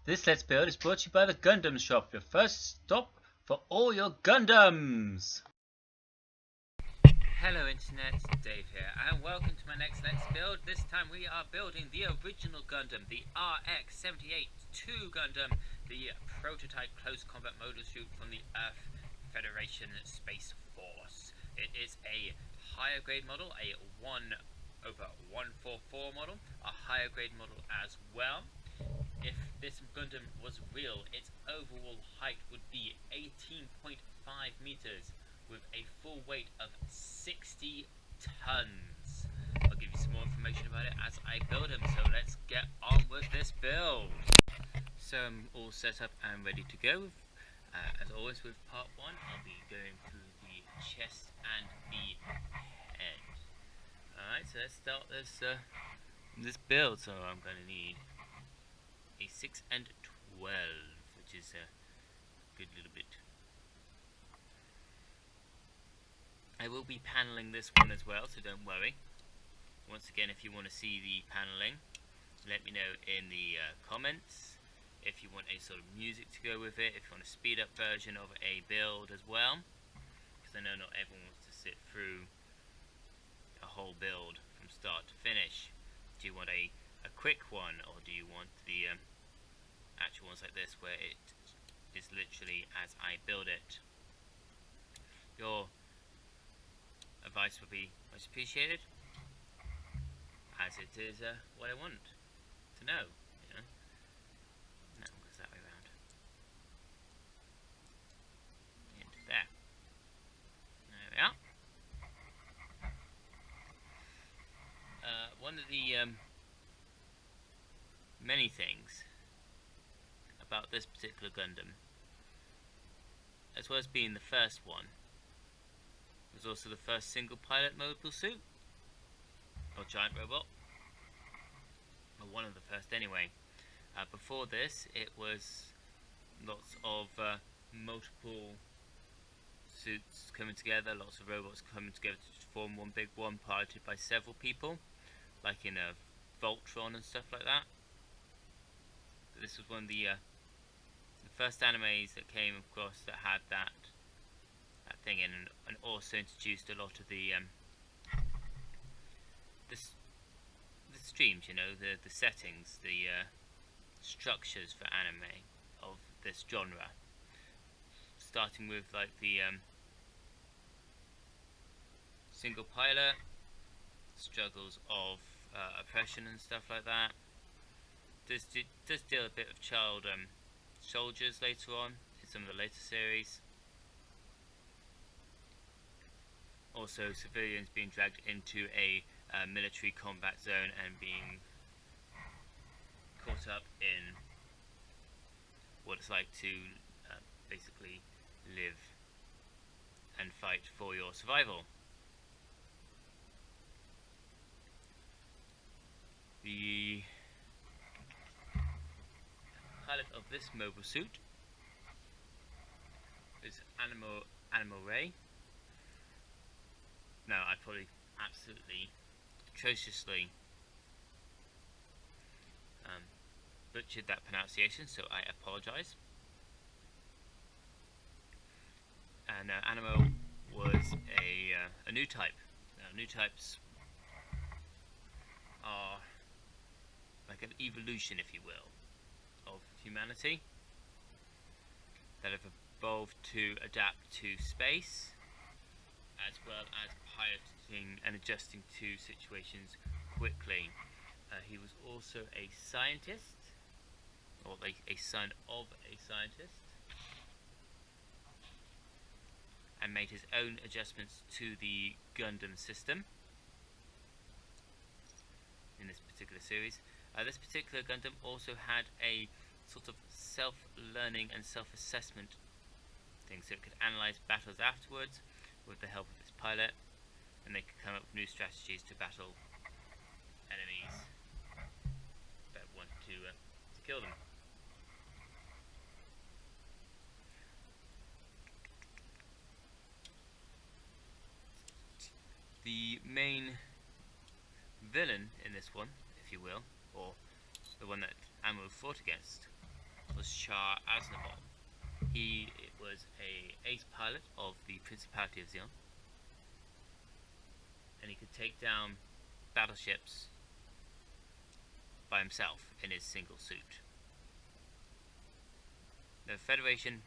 This Let's Build is brought to you by the Gundam Shop, your first stop for all your Gundams! Hello Internet, Dave here, and welcome to my next Let's Build. This time we are building the original Gundam, the RX-78-2 Gundam, the prototype close combat modal suit from the Earth Federation Space Force. It is a higher grade model, a 1/144 model, a higher grade model as well. If this Gundam was real, its overall height would be 18.5 meters with a full weight of 60 tons. I'll give you some more information about it as I build him, so let's get on with this build. So I'm all set up and ready to go. As always with part 1, I'll be going through the chest and the head. Alright, so let's start this build. So I'm going to need a 6 and 12, which is a good little bit. I will be paneling this one as well, so don't worry. Once again, if you want to see the paneling, let me know in the comments. If you want a sort of music to go with it, if you want a speed up version of a build as well, because I know not everyone wants to sit through a whole build from start to finish. Do you want a quick one, or do you want the actual ones like this where it is literally as I build it? Your advice would be much appreciated, as it is what I want to know, you know. No, it goes that way around. Into there. There we are. One of the many things about this particular Gundam, as well as being the first one, was also the first single pilot mobile suit, or giant robot, or one of the first anyway. Before this, it was lots of multiple suits coming together, lots of robots coming together to form one big one, piloted by several people, like in a Voltron and stuff like that. But this was one of the first animes that came across that had that thing in, and also introduced a lot of the streams, you know, the settings, the structures for anime of this genre, starting with like the single pilot, struggles of oppression and stuff like that. Does deal a bit of child soldiers later on in some of the later series. Also, civilians being dragged into a military combat zone and being caught up in what it's like to basically live and fight for your survival. The pilot of this mobile suit is Animal Ray. Now, I probably absolutely atrociously butchered that pronunciation, so I apologise. And Animo was a new type. Now, new types are like an evolution, if you will, of humanity that have evolved to adapt to space, as well as piloting and adjusting to situations quickly. He was also a scientist, or a son of a scientist, and made his own adjustments to the Gundam system in this particular series. This particular Gundam also had a sort of self-learning and self-assessment thing, so it could analyze battles afterwards with the help of its pilot, and they could come up with new strategies to battle enemies that wanted to kill them. The main villain in this one, if you will, or the one that Ammo fought against, was Shah Aznavour. He was a ace pilot of the Principality of Zion, and he could take down battleships by himself in his single suit. The Earth Federation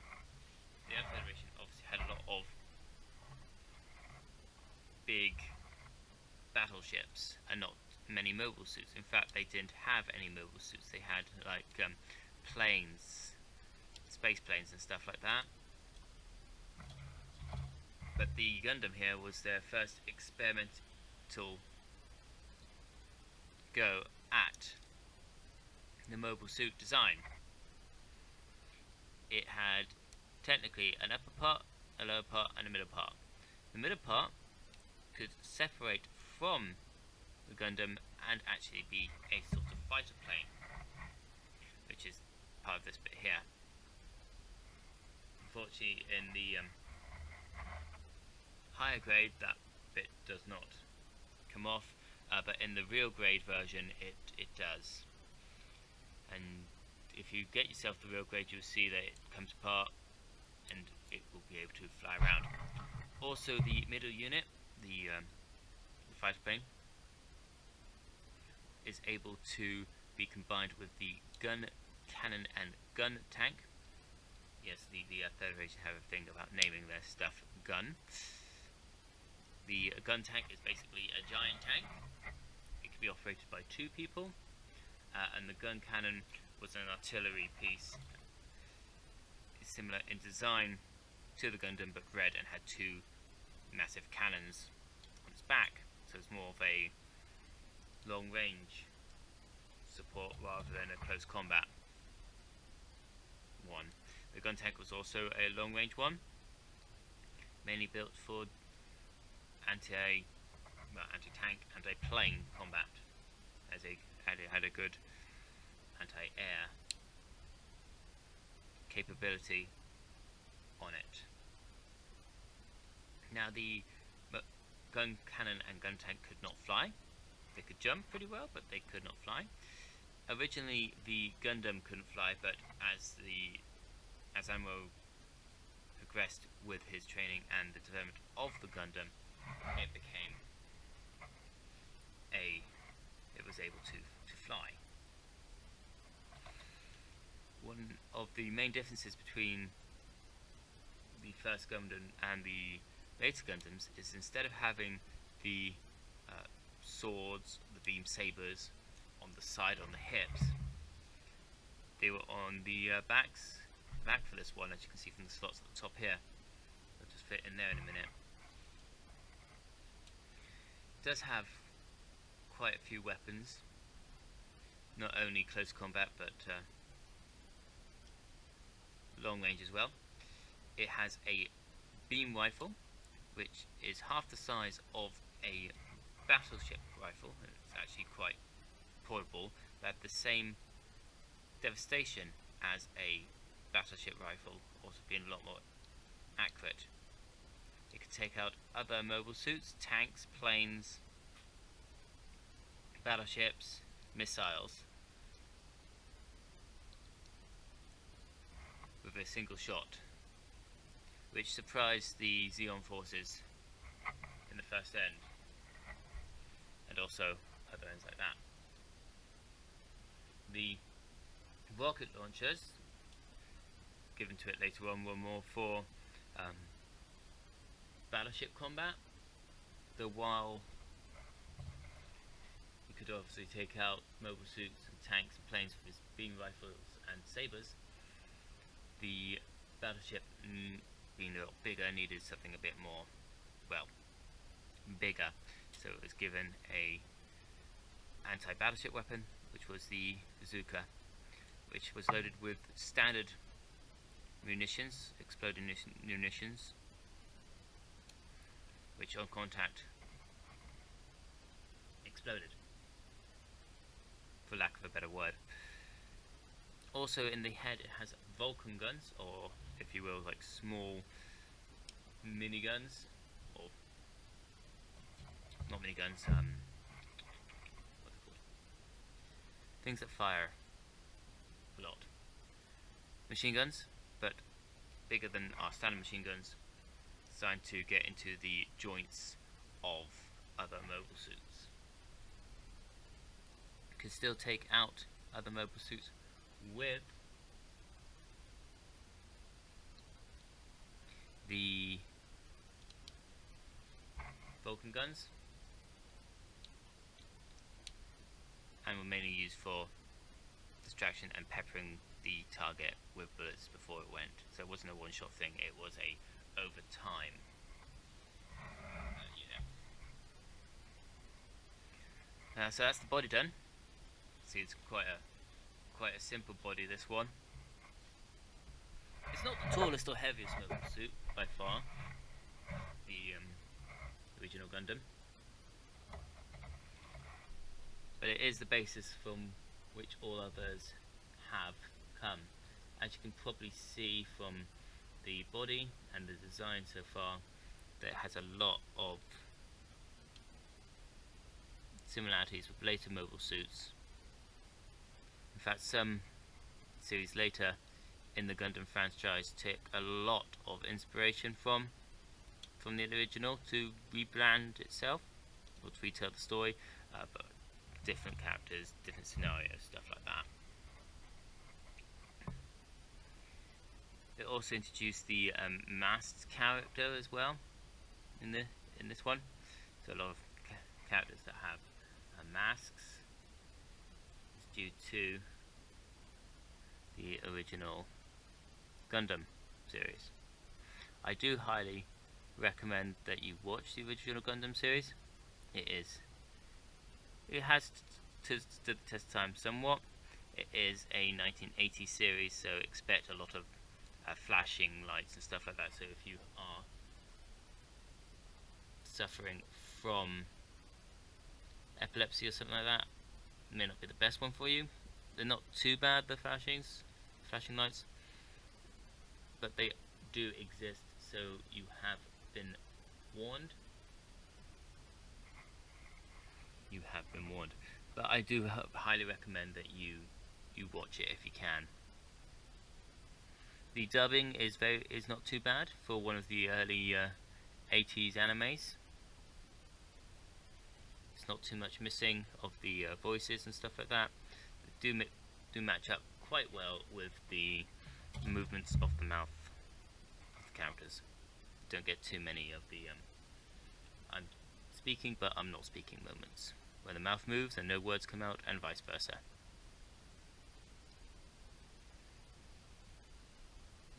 obviously had a lot of big battleships and not many mobile suits. In fact, they didn't have any mobile suits. They had like planes, space planes and stuff like that. But the Gundam here was their first experimental go at the mobile suit design. It had technically an upper part, a lower part and a middle part. The middle part could separate from the Gundam and actually be a sort of fighter plane, which is part of this bit here. Unfortunately, in the higher grade, that bit does not come off, but in the real grade version, it does. And if you get yourself the real grade, you'll see that it comes apart and it will be able to fly around. Also, the middle unit, the fighter plane, is able to be combined with the gun cannon and gun tank. Yes, the Federation have a thing about naming their stuff gun. The gun tank is basically a giant tank. It can be operated by 2 people, and the gun cannon was an artillery piece. It's similar in design to the Gundam, but red, and had 2 massive cannons on its back, so it's more of a long range support rather than a close combat one. The gun tank was also a long range one, mainly built for anti-tank, anti-plane combat, as it had a good anti-air capability on it. Now the gun cannon and gun tank could not fly. They could jump pretty well, but they could not fly. Originally the Gundam couldn't fly, but as Amuro progressed with his training and the development of the Gundam, it was able to fly. One of the main differences between the first Gundam and the later Gundams is, instead of having the swords, the beam sabers on the side, on the hips, they were on the back for this one, as you can see from the slots at the top here. They'll just fit in there in a minute. It does have quite a few weapons, not only close combat but long range as well. It has a beam rifle, which is half the size of a battleship rifle. It's actually quite portable, but had the same devastation as a battleship rifle, also being a lot more accurate. It could take out other mobile suits, tanks, planes, battleships, missiles, with a single shot, which surprised the Zeon forces in the first end, and also other ends like that. The rocket launchers given to it later on were more for battleship combat, though while you could obviously take out mobile suits and tanks and planes with his beam rifles and sabers, the battleship, being a little bigger, needed something a bit more, well, bigger, so it was given a anti-battleship weapon, which was the bazooka, which was loaded with standard munitions, exploding munitions, which on contact exploded, for lack of a better word. Also in the head it has Vulcan guns, or if you will, like small miniguns, or not miniguns, what are they called? Things that fire a lot. machine guns, but bigger than our standard machine guns, designed to get into the joints of other mobile suits. You can still take out other mobile suits with the Vulcan guns, and were mainly used for distraction and peppering the target with bullets before it went. So it wasn't a one-shot thing, it was a over time. So that's the body done. See, it's quite a simple body, this one. It's not the tallest or heaviest mobile suit by far, the original Gundam, but it is the basis from which all others have come. As you can probably see from the body and the design so far, that it has a lot of similarities with later mobile suits. In fact, some series later in the Gundam franchise took a lot of inspiration from the original to rebrand itself, or to retell the story, but different characters, different scenarios, stuff like that. It also introduced the masked character as well in this one. So a lot of characters that have masks is due to the original Gundam series. I do highly recommend that you watch the original Gundam series. It has stood the test of time somewhat. It is a 1980 series, so expect a lot of flashing lights and stuff like that. So if you are suffering from epilepsy or something like that, it may not be the best one for you. They're not too bad, the flashing lights, but they do exist, so you have been warned. You have been warned. But I do highly recommend that you watch it if you can. The dubbing is not too bad for one of the early 80s animes. It's not too much missing of the voices and stuff like that. They do match up quite well with the movements of the mouth of the characters. Don't get too many of the I'm speaking but I'm not speaking moments, where the mouth moves and no words come out, and vice versa.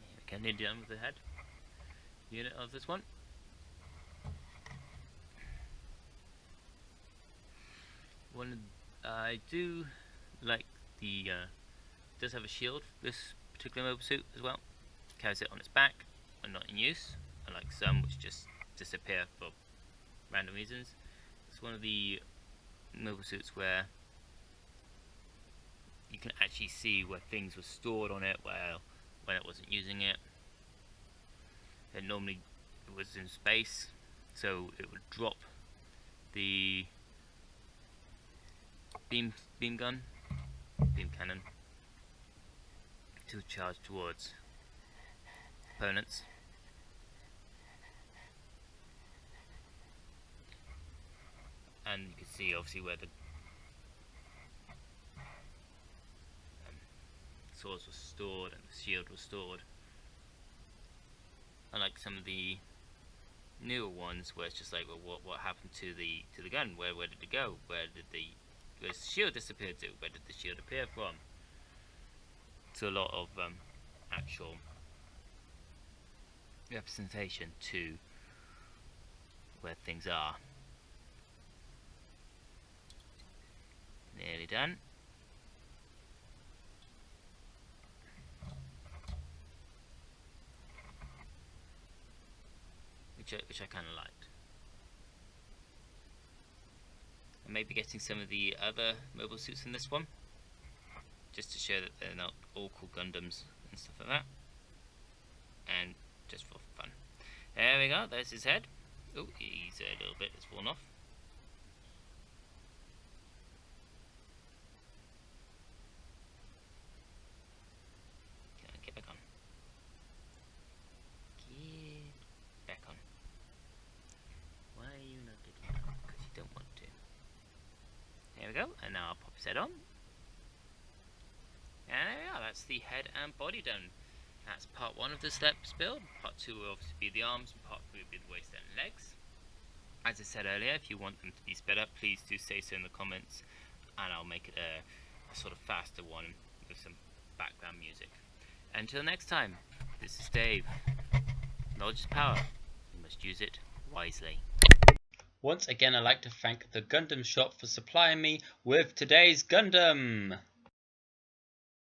Here we go, nearly done with the head unit of this one. I do like the does have a shield, this particular mobile suit as well. Carries it on its back and not in use, unlike some which just disappear for random reasons. It's one of the mobile suits where you can actually see where things were stored on it when it wasn't using it. And normally it was in space, so it would drop the beam cannon to charge towards opponents. And you can see obviously where the swords were stored and the shield was stored. Unlike some of the newer ones where it's just like, well, what happened to the gun? Where did it go? Where's the shield disappeared to? Where did the shield appear from? So a lot of actual representation to where things are. Nearly done. Which I kind of liked. And maybe getting some of the other mobile suits in this one, just to show that they're not all called Gundams and stuff like that, and just for fun. There we go, there's his head. Oh, he's a little bit, it's fallen off. Get back we go, and now I'll pop his head on. And there we are, that's the head and body done. That's part 1 of the steps build. Part 2 will obviously be the arms, and part 3 will be the waist and legs. As I said earlier, if you want them to be sped up, please do say so in the comments, and I'll make it a sort of faster one with some background music. Until next time, this is Dave. Knowledge is power. You must use it wisely. Once again, I'd like to thank the Gundam shop for supplying me with today's Gundam.